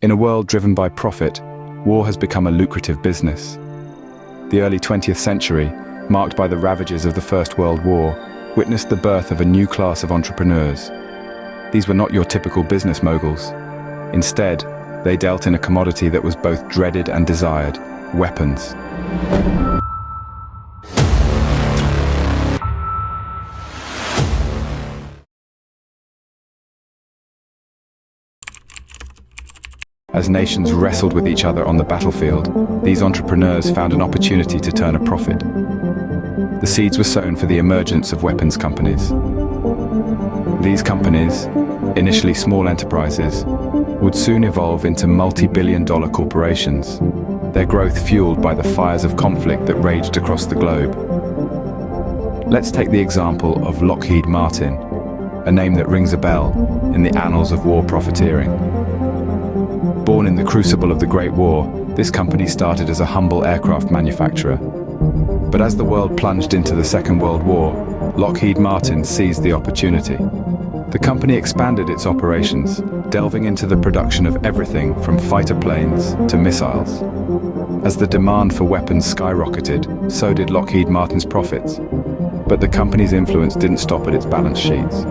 In a world driven by profit, war has become a lucrative business. The early 20th century, marked by the ravages of the First World War, witnessed the birth of a new class of entrepreneurs. These were not your typical business moguls. Instead, they dealt in a commodity that was both dreaded and desired: weapons. As nations wrestled with each other on the battlefield, these entrepreneurs found an opportunity to turn a profit. The seeds were sown for the emergence of weapons companies. These companies, initially small enterprises, would soon evolve into multi-billion-dollar corporations, their growth fueled by the fires of conflict that raged across the globe. Let's take the example of Lockheed Martin, a name that rings a bell in the annals of war profiteering. Born in the crucible of the Great War, this company started as a humble aircraft manufacturer. But as the world plunged into the Second World War, Lockheed Martin seized the opportunity. The company expanded its operations, delving into the production of everything from fighter planes to missiles. As the demand for weapons skyrocketed, so did Lockheed Martin's profits. But the company's influence didn't stop at its balance sheets.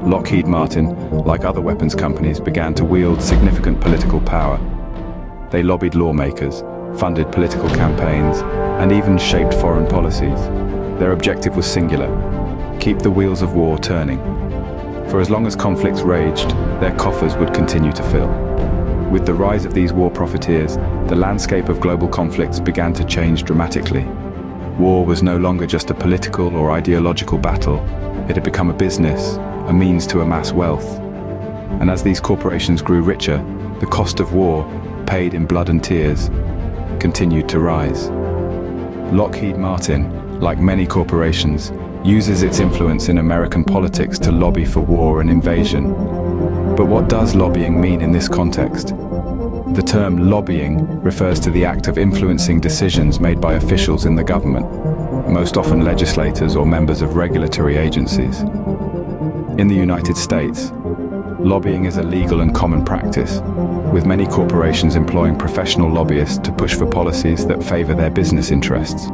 Lockheed Martin, like other weapons companies, began to wield significant political power. They lobbied lawmakers, funded political campaigns, and even shaped foreign policies. Their objective was singular: keep the wheels of war turning. For as long as conflicts raged, their coffers would continue to fill. With the rise of these war profiteers, the landscape of global conflicts began to change dramatically. War was no longer just a political or ideological battle. It had become a business, a means to amass wealth. And as these corporations grew richer, the cost of war, paid in blood and tears, continued to rise. Lockheed Martin, like many corporations, uses its influence in American politics to lobby for war and invasion. But what does lobbying mean in this context? The term lobbying refers to the act of influencing decisions made by officials in the government, most often legislators or members of regulatory agencies. In the United States, lobbying is a legal and common practice, with many corporations employing professional lobbyists to push for policies that favor their business interests.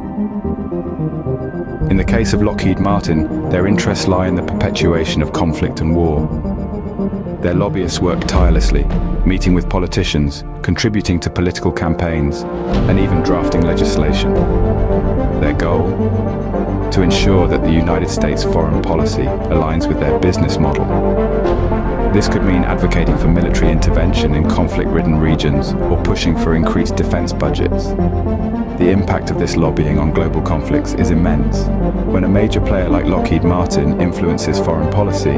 In the case of Lockheed Martin, their interests lie in the perpetuation of conflict and war. Their lobbyists work tirelessly, meeting with politicians, contributing to political campaigns, and even drafting legislation. Their goal? To ensure that the United States foreign policy aligns with their business model. This could mean advocating for military intervention in conflict-ridden regions or pushing for increased defense budgets. The impact of this lobbying on global conflicts is immense. When a major player like Lockheed Martin influences foreign policy,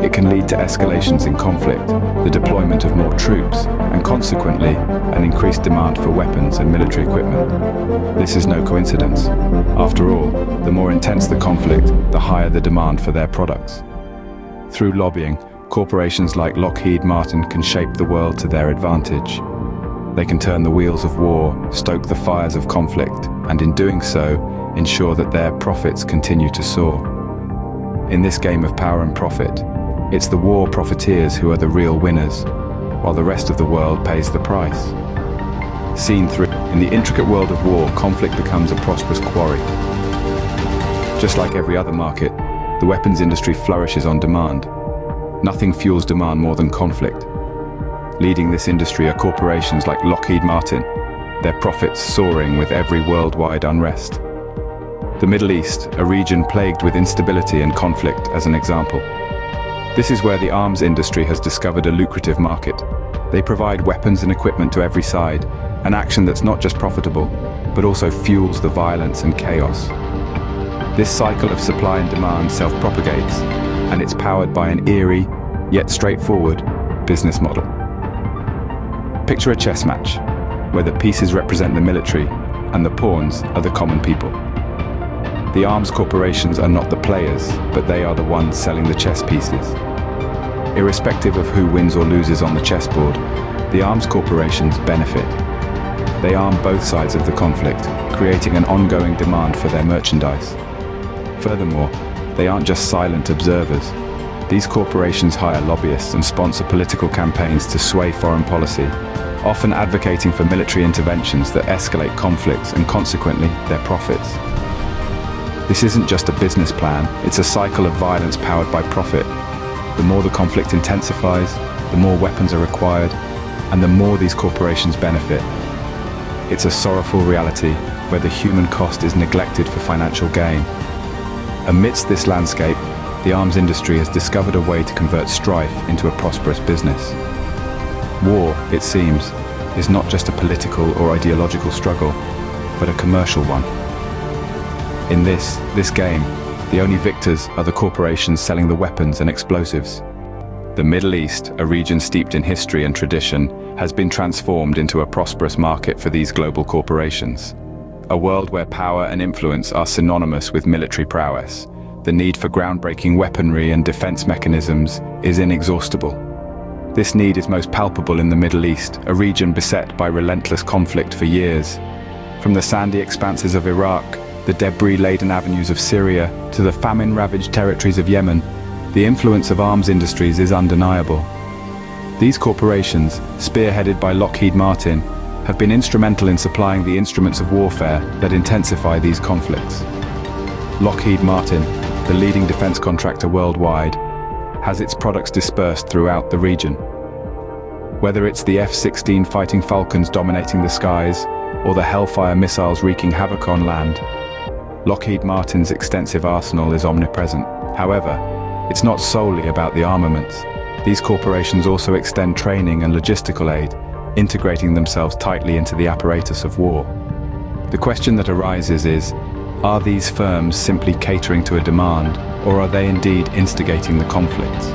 it can lead to escalations in conflict, the deployment of more troops, and consequently, an increased demand for weapons and military equipment. This is no coincidence. After all, the more intense the conflict, the higher the demand for their products. Through lobbying, corporations like Lockheed Martin can shape the world to their advantage. They can turn the wheels of war, stoke the fires of conflict, and in doing so, ensure that their profits continue to soar. In this game of power and profit, it's the war profiteers who are the real winners, while the rest of the world pays the price. Seen through, in the intricate world of war, conflict becomes a prosperous quarry. Just like every other market, the weapons industry flourishes on demand. Nothing fuels demand more than conflict. Leading this industry are corporations like Lockheed Martin, their profits soaring with every worldwide unrest. The Middle East, a region plagued with instability and conflict, as an example. This is where the arms industry has discovered a lucrative market. They provide weapons and equipment to every side, an action that's not just profitable, but also fuels the violence and chaos. This cycle of supply and demand self-propagates, and it's powered by an eerie, yet straightforward, business model. Picture a chess match, where the pieces represent the military and the pawns are the common people. The arms corporations are not the players, but they are the ones selling the chess pieces. Irrespective of who wins or loses on the chessboard, the arms corporations benefit. They arm both sides of the conflict, creating an ongoing demand for their merchandise. Furthermore, they aren't just silent observers. These corporations hire lobbyists and sponsor political campaigns to sway foreign policy, often advocating for military interventions that escalate conflicts and consequently their profits. This isn't just a business plan, it's a cycle of violence powered by profit. The more the conflict intensifies, the more weapons are required, and the more these corporations benefit. It's a sorrowful reality where the human cost is neglected for financial gain. Amidst this landscape, the arms industry has discovered a way to convert strife into a prosperous business. War, it seems, is not just a political or ideological struggle, but a commercial one. In this game, the only victors are the corporations selling the weapons and explosives. The Middle East, a region steeped in history and tradition, has been transformed into a prosperous market for these global corporations. A world where power and influence are synonymous with military prowess. The need for groundbreaking weaponry and defense mechanisms is inexhaustible. This need is most palpable in the Middle East, a region beset by relentless conflict for years. From the sandy expanses of Iraq, the debris-laden avenues of Syria, to the famine-ravaged territories of Yemen, the influence of arms industries is undeniable. These corporations, spearheaded by Lockheed Martin, have been instrumental in supplying the instruments of warfare that intensify these conflicts. Lockheed Martin, the leading defense contractor worldwide, has its products dispersed throughout the region. Whether it's the F-16 Fighting Falcons dominating the skies, or the Hellfire missiles wreaking havoc on land, Lockheed Martin's extensive arsenal is omnipresent. However, it's not solely about the armaments. These corporations also extend training and logistical aid, integrating themselves tightly into the apparatus of war. The question that arises is, are these firms simply catering to a demand, or are they indeed instigating the conflicts?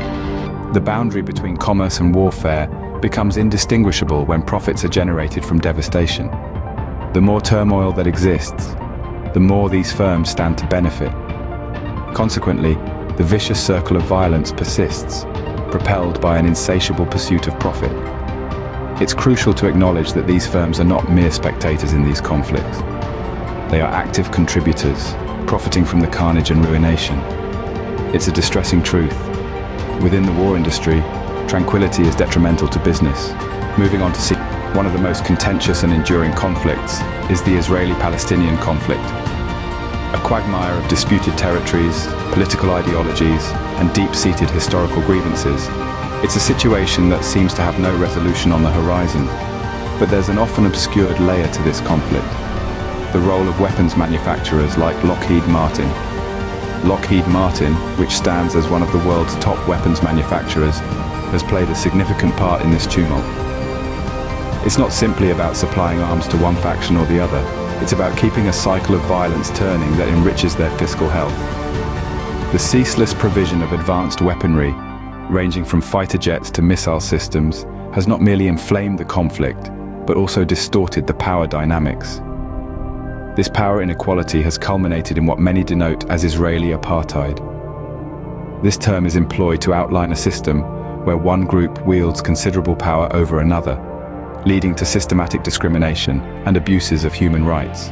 The boundary between commerce and warfare becomes indistinguishable when profits are generated from devastation. The more turmoil that exists, the more these firms stand to benefit. Consequently, the vicious circle of violence persists, propelled by an insatiable pursuit of profit. It's crucial to acknowledge that these firms are not mere spectators in these conflicts. They are active contributors, profiting from the carnage and ruination. It's a distressing truth. Within the war industry, tranquility is detrimental to business. Moving on to see one of the most contentious and enduring conflicts is the Israeli-Palestinian conflict. A quagmire of disputed territories, political ideologies, and deep-seated historical grievances. It's a situation that seems to have no resolution on the horizon, but there's an often obscured layer to this conflict. The role of weapons manufacturers like Lockheed Martin. Lockheed Martin, which stands as one of the world's top weapons manufacturers, has played a significant part in this tumult. It's not simply about supplying arms to one faction or the other. It's about keeping a cycle of violence turning that enriches their fiscal health. The ceaseless provision of advanced weaponry, ranging from fighter jets to missile systems, has not merely inflamed the conflict, but also distorted the power dynamics. This power inequality has culminated in what many denote as Israeli apartheid. This term is employed to outline a system where one group wields considerable power over another, leading to systematic discrimination and abuses of human rights.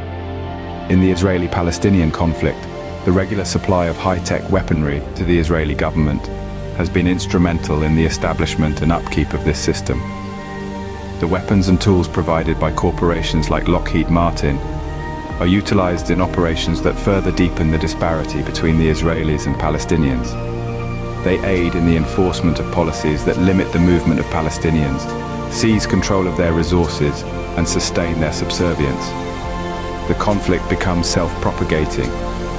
In the Israeli-Palestinian conflict, the regular supply of high-tech weaponry to the Israeli government has been instrumental in the establishment and upkeep of this system. The weapons and tools provided by corporations like Lockheed Martin are utilized in operations that further deepen the disparity between the Israelis and Palestinians. They aid in the enforcement of policies that limit the movement of Palestinians, seize control of their resources, and sustain their subservience. The conflict becomes self-propagating,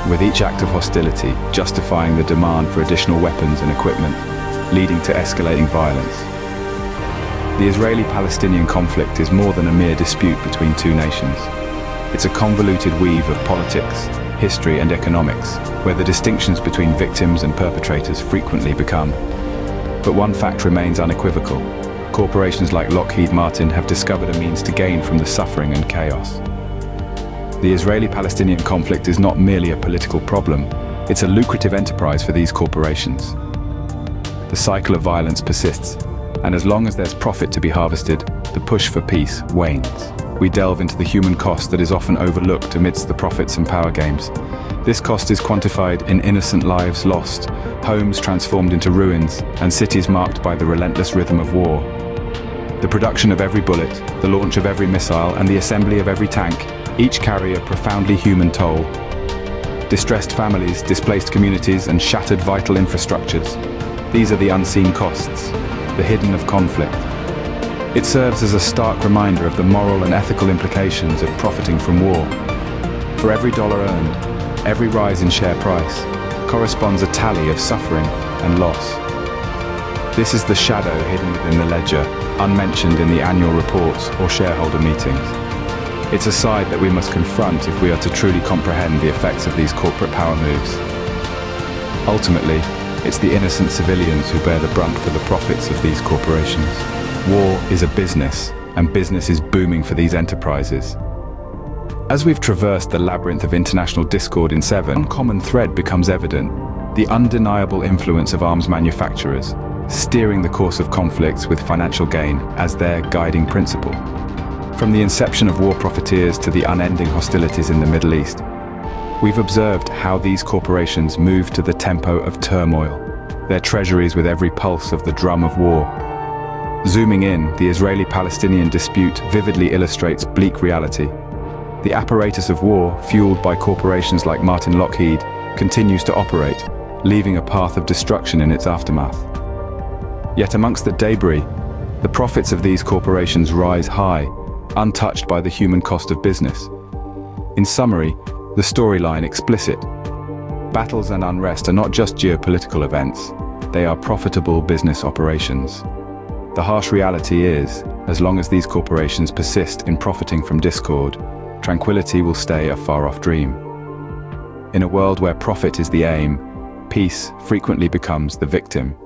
with each act of hostility justifying the demand for additional weapons and equipment, leading to escalating violence. The Israeli-Palestinian conflict is more than a mere dispute between two nations. It's a convoluted weave of politics, history, and economics, where the distinctions between victims and perpetrators frequently become. But one fact remains unequivocal. Corporations like Lockheed Martin have discovered a means to gain from the suffering and chaos. The Israeli-Palestinian conflict is not merely a political problem, it's a lucrative enterprise for these corporations. The cycle of violence persists, and as long as there's profit to be harvested, the push for peace wanes. We delve into the human cost that is often overlooked amidst the profits and power games. This cost is quantified in innocent lives lost, homes transformed into ruins, and cities marked by the relentless rhythm of war. The production of every bullet, the launch of every missile, and the assembly of every tank, each carry a profoundly human toll. Distressed families, displaced communities, and shattered vital infrastructures. These are the unseen costs, the hidden of conflict. It serves as a stark reminder of the moral and ethical implications of profiting from war. For every dollar earned, every rise in share price, corresponds a tally of suffering and loss. This is the shadow hidden within the ledger, unmentioned in the annual reports or shareholder meetings. It's a side that we must confront if we are to truly comprehend the effects of these corporate power moves. Ultimately, it's the innocent civilians who bear the brunt for the profits of these corporations. War is a business, and business is booming for these enterprises. As we've traversed the labyrinth of international discord in 7, one common thread becomes evident: the undeniable influence of arms manufacturers, steering the course of conflicts with financial gain as their guiding principle. From the inception of war profiteers to the unending hostilities in the Middle East, we've observed how these corporations move to the tempo of turmoil, their treasuries with every pulse of the drum of war. Zooming in, the Israeli-Palestinian dispute vividly illustrates bleak reality. The apparatus of war, fueled by corporations like Martin Lockheed, continues to operate, leaving a path of destruction in its aftermath. Yet amongst the debris, the profits of these corporations rise high, untouched by the human cost of business. In summary, the storyline explicit. Battles and unrest are not just geopolitical events, they are profitable business operations. The harsh reality is, as long as these corporations persist in profiting from discord, tranquility will stay a far-off dream. In a world where profit is the aim, peace frequently becomes the victim.